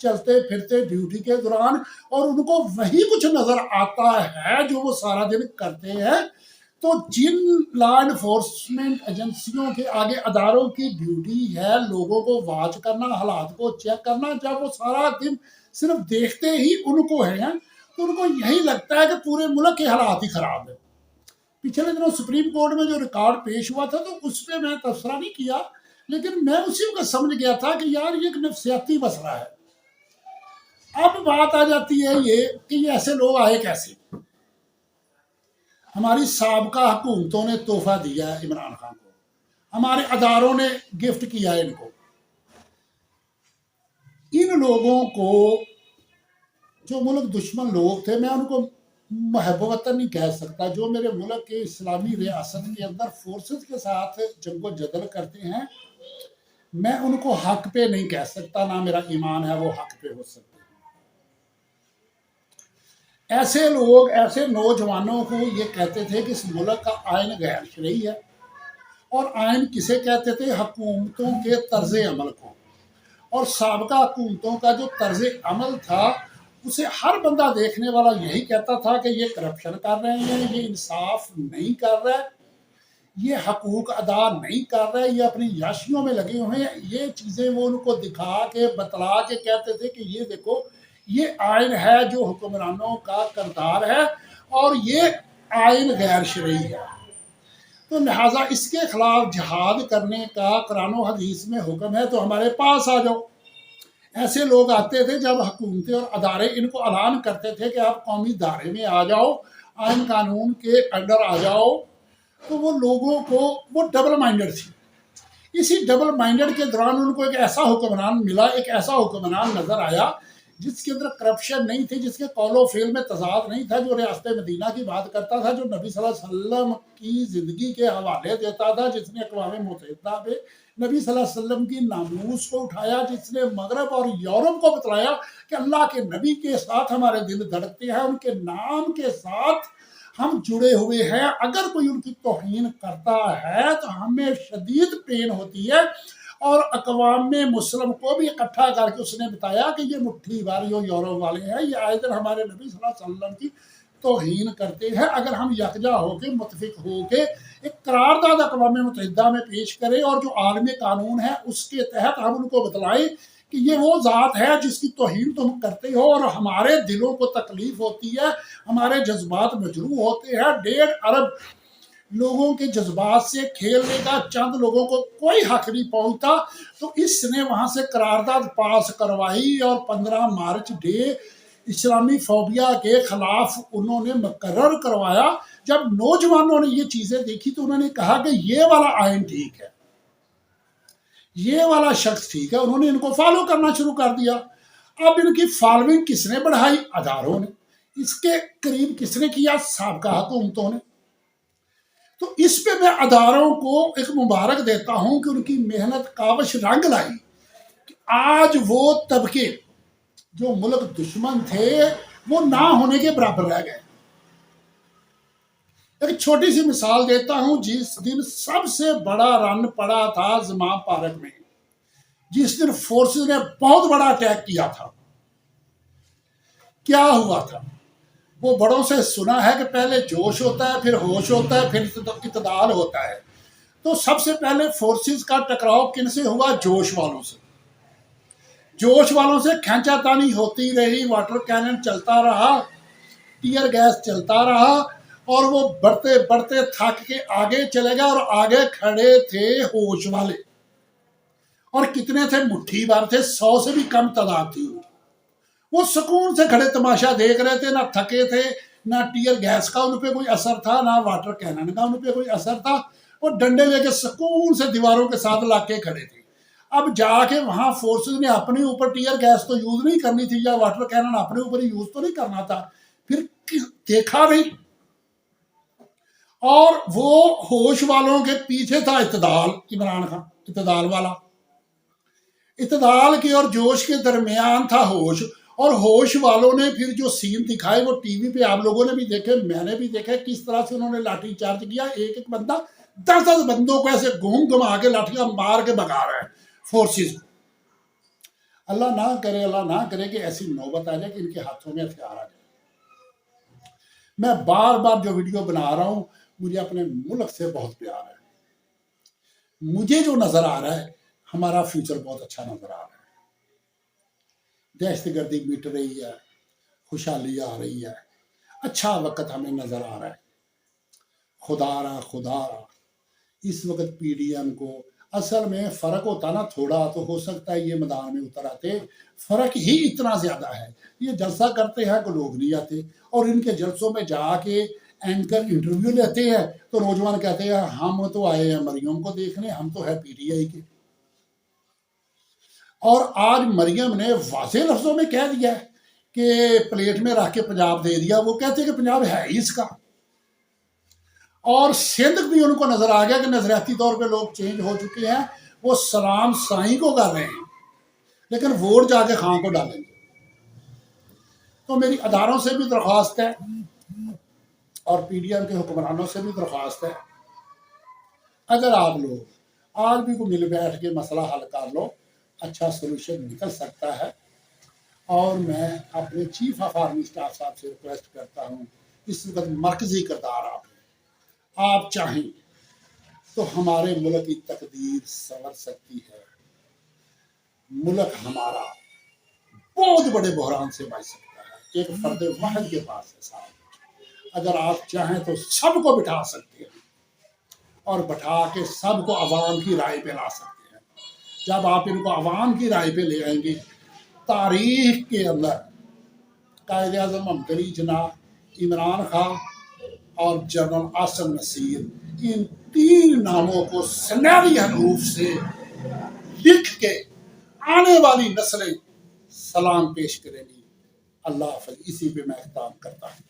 چلتے پھرتے ڈیوٹی کے دوران، اور ان کو وہی کچھ نظر آتا ہے جو وہ سارا دن کرتے ہیں۔ تو جن لا انفورسمنٹ ایجنسیوں کے آگے اداروں کی ڈیوٹی ہے لوگوں کو واچ کرنا، حالات کو چیک کرنا، جب وہ سارا دن صرف دیکھتے ہی ان کو ہیں تو ان کو یہی لگتا ہے کہ پورے ملک کے حالات ہی خراب ہیں۔ پچھلے دنوں سپریم کورٹ میں جو ریکارڈ پیش ہوا تھا تو اس پہ میں تبصرہ نہیں کیا، لیکن میں اسی کو سمجھ گیا تھا کہ یار یہ ایک نفسیاتی مسئلہ ہے۔ اب بات آ جاتی ہے یہ کہ یہ ایسے لوگ آئے کیسے؟ ہماری سابقہ حکومتوں نے تحفہ دیا ہے عمران خان کو، ہمارے اداروں نے گفٹ کیا ہے ان کو۔ ان لوگوں کو جو ملک دشمن لوگ تھے، میں ان کو محب وطن نہیں کہہ سکتا، جو میرے ملک کے اسلامی ریاست کے اندر فورسز کے ساتھ جنگ و جدل کرتے ہیں، میں ان کو حق پہ نہیں کہہ سکتا، نہ میرا ایمان ہے وہ حق پہ ہو سکتے ہیں۔ ایسے لوگ ایسے نوجوانوں کو یہ کہتے تھے کہ اس ملک کا آئین غیر شرعی ہے، اور آئین کسے کہتے تھے؟ حکومتوں کے طرز عمل کو، اور سابقہ حکومتوں کا جو طرز عمل تھا اسے ہر بندہ دیکھنے والا یہی کہتا تھا کہ یہ کرپشن کر رہے ہیں، یہ انصاف نہیں کر رہے، یہ حقوق ادا نہیں کر رہے، یہ اپنی یاشیوں میں لگے ہوئے ہیں۔ یہ چیزیں وہ ان کو دکھا کے بتلا کے کہتے تھے کہ یہ دیکھو یہ آئین ہے جو حکمرانوں کا کردار ہے، اور یہ آئین غیر شرعی ہے، تو لہٰذا اس کے خلاف جہاد کرنے کا قرآن و حدیث میں حکم ہے، تو ہمارے پاس آ جاؤ۔ ایسے لوگ آتے تھے جب حکومتیں اور ادارے ان کو اعلان کرتے تھے کہ آپ قومی دائرے میں آ جاؤ، آئین قانون کے انڈر آ جاؤ، تو وہ لوگوں کو وہ ڈبل مائنڈڈ تھی۔ اسی ڈبل مائنڈڈ کے دوران ان کو ایک ایسا حکمران ملا، ایک ایسا حکمران نظر آیا جس کے اندر کرپشن نہیں تھی، جس کے قول و فعل میں تضاد نہیں تھا، جو ریاست مدینہ کی بات کرتا تھا، جو نبی صلی اللہ علیہ وسلم کی زندگی کے حوالے دیتا تھا، جس نے اقوام متحدہ پہ نبی صلی اللہ علیہ وسلم کی ناموس کو اٹھایا، جس نے مغرب اور یورپ کو بتلایا کہ اللہ کے نبی کے ساتھ ہمارے دل دھڑکتے ہیں، ان کے نام کے ساتھ ہم جڑے ہوئے ہیں، اگر کوئی ان کی توہین کرتا ہے تو ہمیں شدید پین ہوتی ہے۔ اور اقوام مسلم کو بھی اکٹھا کر کے اس نے بتایا کہ یہ مٹھی بھر جو یورپ والے ہیں یہ آئے دن ہمارے نبی صلی اللہ علیہ وسلم کی توہین کرتے ہیں، اگر ہم یکجا ہو کے متفق ہو کے ایک قرارداد اقوام متحدہ میں پیش کریں اور جو عالمی قانون ہے اس کے تحت ہم ان کو بتلائیں کہ یہ وہ ذات ہے جس کی توہین تم کرتے ہو، اور ہمارے دلوں کو تکلیف ہوتی ہے، ہمارے جذبات مجروح ہوتے ہیں، 1.5 ارب لوگوں کے جذبات سے کھیلنے کا چند لوگوں کو کوئی حق نہیں پہنچتا، تو اس نے وہاں سے قرارداد پاس کروائی، اور 15 مارچ ڈے اسلامی فوبیا کے خلاف انہوں نے مقرر کروایا۔ جب نوجوانوں نے یہ چیزیں دیکھی تو انہوں نے کہا کہ یہ والا آئین ٹھیک ہے، یہ والا شخص ٹھیک ہے، انہوں نے ان کو فالو کرنا شروع کر دیا۔ اب ان کی فالوئنگ کس نے بڑھائی؟ اداروں نے۔ اس کے قریب کس نے کیا؟ سابقہ حکومتوں نے۔ تو اس پہ میں اداروں کو ایک مبارک دیتا ہوں کہ ان کی محنت کاوش رنگ لائی، کہ آج وہ طبقے جو ملک دشمن تھے وہ نہ ہونے کے برابر رہ گئے۔ ایک چھوٹی سی مثال دیتا ہوں، جس دن سب سے بڑا رن پڑا تھا زمام پارک میں، جس دن فورسز نے بہت بڑا اٹیک کیا تھا، کیا ہوا تھا؟ وہ بڑوں سے سنا ہے کہ پہلے جوش ہوتا ہے، پھر ہوش ہوتا ہے، پھر اعتدال ہوتا ہے۔ تو سب سے پہلے فورسز کا ٹکراؤ کن سے ہوا؟ جوش والوں سے۔ جوش والوں سے کھینچا تانی ہوتی رہی، واٹر کینن چلتا رہا، ٹیئر گیس چلتا رہا، اور وہ بڑھتے بڑھتے تھک کے آگے چلے گئے، اور آگے کھڑے تھے ہوش والے، اور کتنے تھے؟ مٹھی بھر تھے، 100 سے بھی کم تعداد تھی۔ وہ سکون سے کھڑے تماشا دیکھ رہے تھے، نہ تھکے تھے، نہ ٹیئر گیس کا ان پہ کوئی اثر تھا، نہ واٹر کینن کا ان پہ کوئی اثر تھا۔ وہ ڈنڈے لے کے سکون سے دیواروں کے ساتھ لا کے کھڑے تھے۔ اب جا کے وہاں فورسز نے اپنے اوپر ٹیئر گیس تو یوز نہیں کرنی تھی، یا واٹر کینن اپنے اوپر یوز تو نہیں کرنا تھا، پھر دیکھا نہیں۔ اور وہ ہوش والوں کے پیچھے تھا اعتدال، عمران خان اعتدال والا۔ اعتدال کے اور جوش کے درمیان تھا ہوش، اور ہوش والوں نے پھر جو سین دکھائے وہ ٹی وی پہ آپ لوگوں نے بھی دیکھے، میں نے بھی دیکھا، کس طرح سے انہوں نے لاٹھی چارج کیا۔ ایک ایک بندہ 10 بندوں کو ایسے گھما کے لاٹھیاں مار کے بھگا رہا ہے فورسز کو۔ اللہ نہ کرے کہ ایسی نوبت آ جائے کہ ان کے ہاتھوں میں ہتھیار آ جائے۔ میں بار بار جو ویڈیو بنا رہا ہوں، مجھے اپنے ملک سے بہت پیار ہے۔ مجھے جو نظر آ رہا ہے، ہمارا فیوچر بہت اچھا نظر آ رہا ہے۔ دہشت گردی مٹ رہی ہے، خوشحالی آ رہی ہے، اچھا وقت ہمیں نظر آ رہا ہے۔ خدا را اس وقت پی ڈی ایم کو اصل میں فرق ہوتا نا تھوڑا، تو ہو سکتا ہے یہ میدان میں اتر آتے۔ فرق ہی اتنا زیادہ ہے، یہ جلسہ کرتے ہیں کہ لوگ نہیں آتے، اور ان کے جلسوں میں جا کے اینکر انٹرویو لیتے ہیں تو نوجوان کہتے ہیں ہم تو آئے ہیں مریم کو دیکھنے، ہم تو ہے پی ٹی آئی کے۔ اور آج مریم نے واضح لفظوں میں کہہ دیا ہے کہ پلیٹ میں رکھ کے پنجاب دے دیا، وہ کہتے ہیں کہ پنجاب ہے ہی اس کا۔ اور سندھ بھی ان کو نظر آ گیا کہ نظریاتی طور پہ لوگ چینج ہو چکے ہیں، وہ سلام سائیں کو کر رہے ہیں، لیکن ووٹ جا کے خان کو ڈالیں گے۔ تو میری اداروں سے بھی درخواست ہے اور پی ڈی ایم کے حکمرانوں سے بھی درخواست ہے، اگر آپ لوگ آج بھی کو مل بیٹھ کے مسئلہ حل کر لو، اچھا سولوشن نکل سکتا ہے۔ اور میں اپنے چیف آف آرمی اسٹاف صاحب سے ریکویسٹ کرتا ہوں، اس وقت مرکزی کردار آپ چاہیں تو ہمارے ملک کی تقدیر سنور سکتی ہے، ملک ہمارا بہت بڑے بحران سے بچ سکتا ہے۔ ایک فرد واحد کے پاس ہے صاحب، اگر آپ چاہیں تو سب کو بٹھا سکتے ہیں اور بٹھا کے سب کو عوام کی رائے پہ لا سکتے ہیں۔ جب آپ ان کو عوام کی رائے پہ لے آئیں گے، تاریخ کے اندر قائد اعظم محمد علی جناح، عمران خان اور جنرل عاصم نصیر، ان تین ناموں کو سنہری حروف سے لکھ کے آنے والی نسلیں سلام پیش کریں گی۔ اللہ حافظ، اسی پہ میں اختتام کرتا ہوں۔